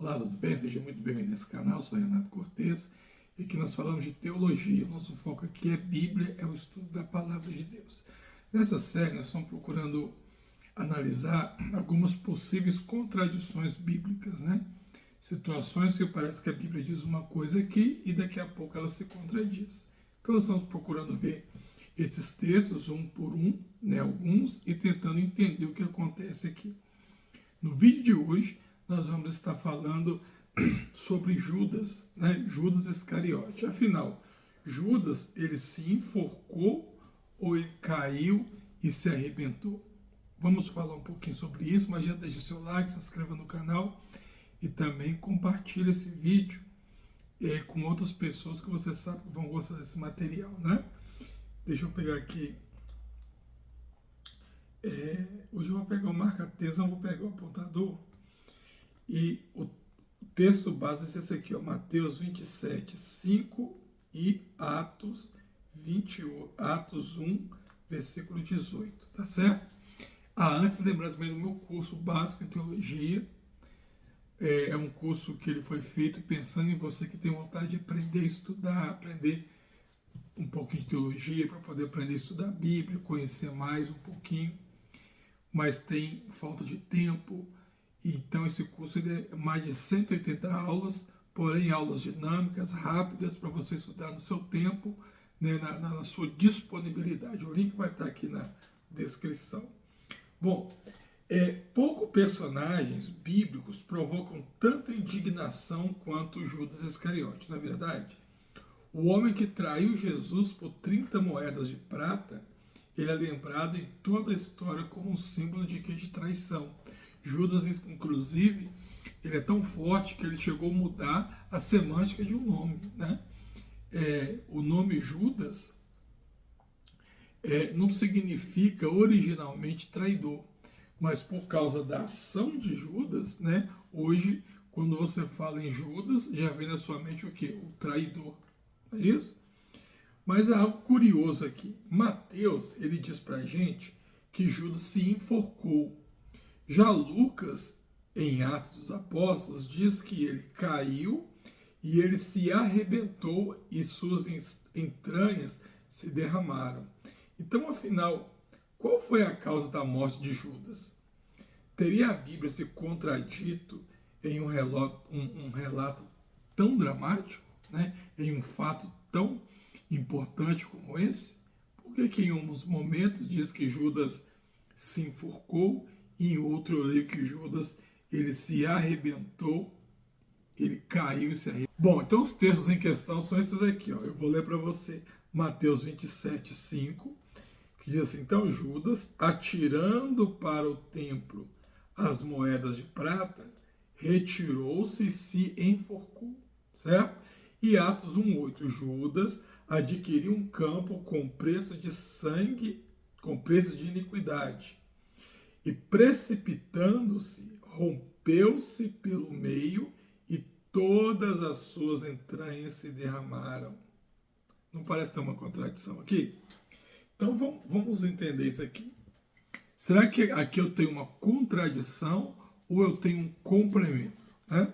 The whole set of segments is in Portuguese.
Olá, tudo bem? Seja muito bem-vindo nesse canal, sou Renato Cortes e aqui nós falamos de teologia. O nosso foco aqui é Bíblia, é o estudo da Palavra de Deus. Nessa série nós estamos procurando analisar algumas possíveis contradições bíblicas, né? Situações que parece que a Bíblia diz uma coisa aqui e daqui a pouco ela se contradiz. Então nós estamos procurando ver esses textos um por um, né, alguns, e tentando entender o que acontece aqui. No vídeo de hoje, nós vamos estar falando sobre Judas, né? Judas Iscariote. Afinal, Judas, ele se enforcou ou ele caiu e se arrebentou? Vamos falar um pouquinho sobre isso, mas já deixe seu like, se inscreva no canal e também compartilhe esse vídeo com outras pessoas que você sabe que vão gostar desse material, né? Deixa eu pegar aqui. Hoje eu vou pegar o marca-texto, não vou pegar o apontador. E o texto base é esse aqui, ó, Mateus 27, 5 e Atos 1, versículo 18, tá certo? Antes, lembrar também do meu curso básico em teologia. É um curso que ele foi feito pensando em você que tem vontade de aprender a estudar, aprender um pouquinho de teologia, para poder aprender a estudar a Bíblia, conhecer mais um pouquinho, mas tem falta de tempo. Então esse curso ele é mais de 180 aulas, porém aulas dinâmicas, rápidas, para você estudar no seu tempo, né, na sua disponibilidade. O link vai estar aqui na descrição. Bom, poucos personagens bíblicos provocam tanta indignação quanto Judas Iscariote, não é verdade? O homem que traiu Jesus por 30 moedas de prata, ele é lembrado em toda a história como um símbolo de traição. Judas, inclusive, ele é tão forte que ele chegou a mudar a semântica de um nome, né? O nome Judas não significa originalmente traidor, mas por causa da ação de Judas, né? Hoje, quando você fala em Judas, já vem na sua mente o quê? O traidor, não é isso? Mas há algo curioso aqui. Mateus, ele diz pra gente que Judas se enforcou. Já Lucas, em Atos dos Apóstolos, diz que ele caiu e ele se arrebentou e suas entranhas se derramaram. Então, afinal, qual foi a causa da morte de Judas? Teria a Bíblia se contradito em um relato tão dramático, né? Em um fato tão importante como esse? Por que em uns momentos diz que Judas se enforcou e em outro eu leio que Judas ele se arrebentou, ele caiu e se arrebentou? Bom, então os textos em questão são esses aqui, ó. Eu vou ler para você Mateus 27, 5, que diz assim: então Judas, atirando para o templo as moedas de prata, retirou-se e se enforcou, certo? E Atos 1,8, Judas adquiriu um campo com preço de sangue, com preço de iniquidade. E precipitando-se, rompeu-se pelo meio e todas as suas entranhas se derramaram. Não parece ter uma contradição aqui? Então vamos entender isso aqui. Será que aqui eu tenho uma contradição ou eu tenho um complemento, né?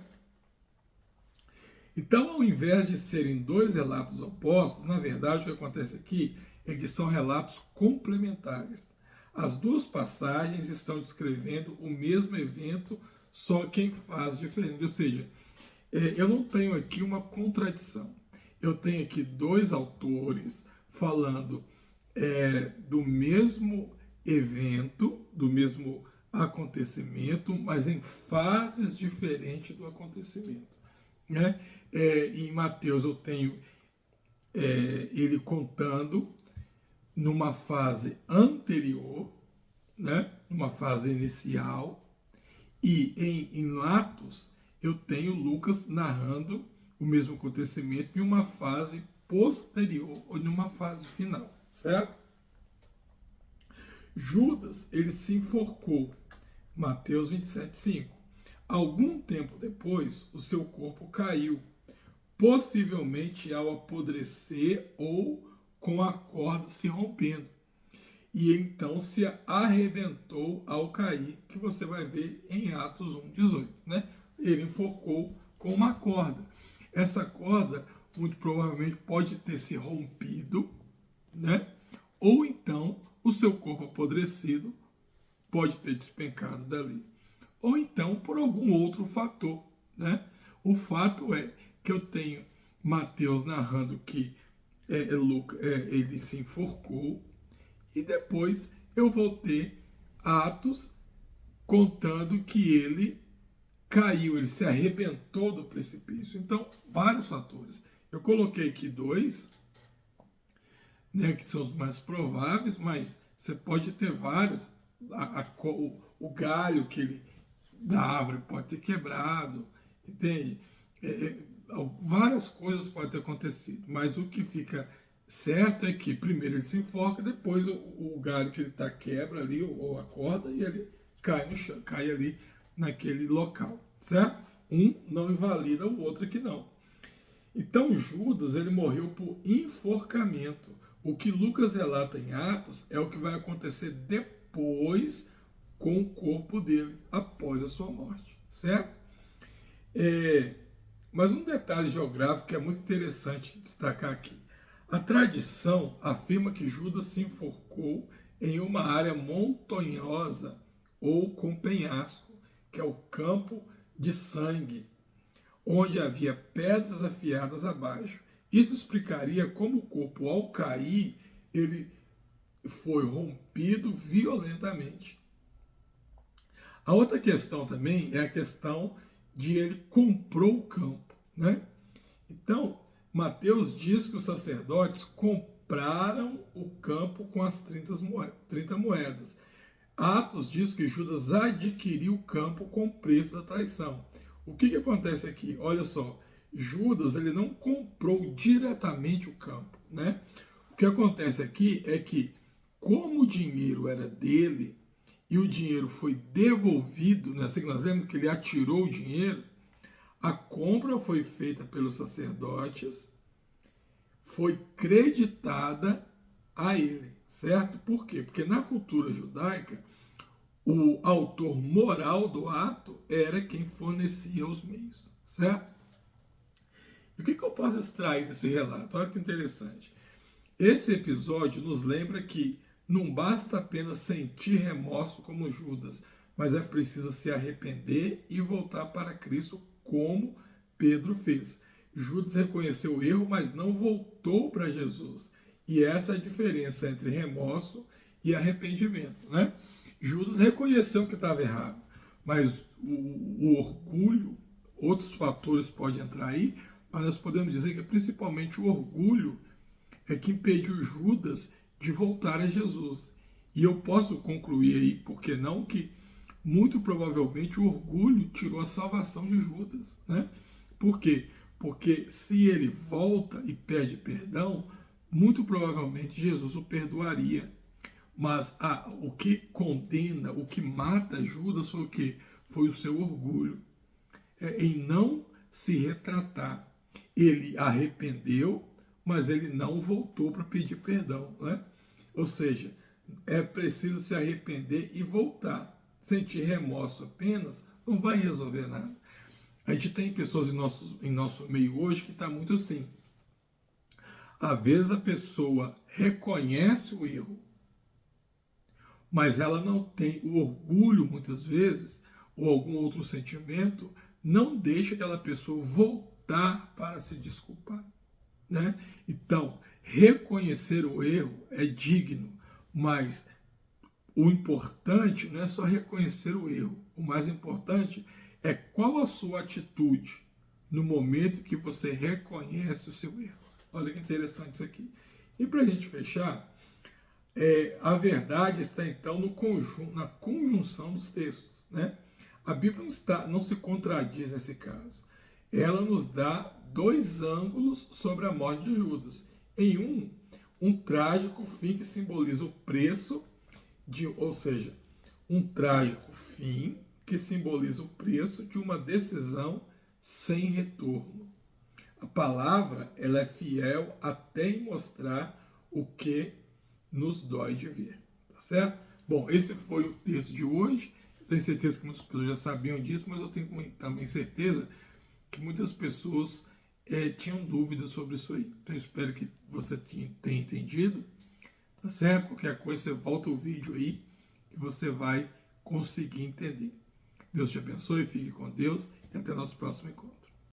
Então, ao invés de serem dois relatos opostos, na verdade o que acontece aqui é que são relatos complementares. As duas passagens estão descrevendo o mesmo evento, só que em fases diferentes. Ou seja, eu não tenho aqui uma contradição. Eu tenho aqui dois autores falando do mesmo evento, do mesmo acontecimento, mas em fases diferentes do acontecimento, né? Em Mateus eu tenho ele contando numa fase anterior, né? Numa fase inicial, e em Atos eu tenho Lucas narrando o mesmo acontecimento em uma fase posterior ou numa fase final, certo? Judas, ele se enforcou, Mateus 27, 5. Algum tempo depois, o seu corpo caiu, possivelmente ao apodrecer ou com a corda se rompendo. E então se arrebentou ao cair, que você vai ver em Atos 1, 18, né? ele enforcou com uma corda. Essa corda, muito provavelmente, pode ter se rompido, né? Ou então o seu corpo apodrecido pode ter despencado dali. Ou então por algum outro fator, né? O fato é que eu tenho Mateus narrando que ele se enforcou, e depois eu vou ter Atos contando que ele caiu, ele se arrebentou do precipício. Então, vários fatores. Eu coloquei aqui dois, né, que são os mais prováveis, mas você pode ter vários. O galho da árvore pode ter quebrado, entende? Várias coisas podem ter acontecido, mas o que fica certo é que primeiro ele se enforca, depois o galho que ele está quebra ali, ou a corda, e ele cai no chão, cai ali naquele local, certo? Um não invalida o outro que não. Então Judas, ele morreu por enforcamento. O que Lucas relata em Atos é o que vai acontecer depois com o corpo dele, após a sua morte, certo? Mas um detalhe geográfico que é muito interessante destacar aqui. A tradição afirma que Judas se enforcou em uma área montanhosa ou com penhasco, que é o campo de sangue, onde havia pedras afiadas abaixo. Isso explicaria como o corpo, ao cair, ele foi rompido violentamente. A outra questão também é a questão de ele comprou o campo, né? Então, Mateus diz que os sacerdotes compraram o campo com as 30 moedas. Atos diz que Judas adquiriu o campo com o preço da traição. O que acontece aqui? Olha só, Judas ele não comprou diretamente o campo, né? O que acontece aqui é que, como o dinheiro era dele e o dinheiro foi devolvido, né? Assim que nós lemos que ele atirou o dinheiro, a compra foi feita pelos sacerdotes, foi creditada a ele, certo? Por quê? Porque na cultura judaica, o autor moral do ato era quem fornecia os meios, certo? E o que eu posso extrair desse relato? Olha que interessante. Esse episódio nos lembra que não basta apenas sentir remorso como Judas, mas é preciso se arrepender e voltar para Cristo como Pedro fez. Judas reconheceu o erro, mas não voltou para Jesus. E essa é a diferença entre remorso e arrependimento, né? Judas reconheceu que estava errado, mas o orgulho, outros fatores podem entrar aí, mas nós podemos dizer que principalmente o orgulho é que impediu Judas de voltar a Jesus. E eu posso concluir aí, por que não, que muito provavelmente o orgulho tirou a salvação de Judas, né? Por quê? Porque se ele volta e pede perdão, muito provavelmente Jesus o perdoaria. Mas o que condena, o que mata Judas foi o quê? Foi o seu orgulho, em não se retratar. Ele arrependeu, mas ele não voltou para pedir perdão, né? Ou seja, é preciso se arrepender e voltar. Sentir remorso apenas não vai resolver nada. A gente tem pessoas em nosso meio hoje que está muito assim. Às vezes a pessoa reconhece o erro, mas ela não tem o orgulho, muitas vezes, ou algum outro sentimento, não deixa aquela pessoa voltar para se desculpar, né? Então, reconhecer o erro é digno, mas o importante não é só reconhecer o erro. O mais importante é qual a sua atitude no momento que você reconhece o seu erro. Olha que interessante isso aqui. E para a gente fechar, a verdade está então na conjunção dos textos, né? A Bíblia não se contradiz nesse caso. Ela nos dá dois ângulos sobre a morte de Judas. Em um trágico fim que simboliza o preço ou seja, um trágico fim que simboliza o preço de uma decisão sem retorno. A palavra ela é fiel até em mostrar o que nos dói de ver, tá certo? Bom, esse foi o texto de hoje. tenho certeza que muitas pessoas já sabiam disso, mas eu tenho também certeza que muitas pessoas tinham dúvidas sobre isso aí. Então, eu espero que você tenha entendido, tá certo? Qualquer coisa, você volta o vídeo aí, que você vai conseguir entender. Deus te abençoe, fique com Deus e até nosso próximo encontro.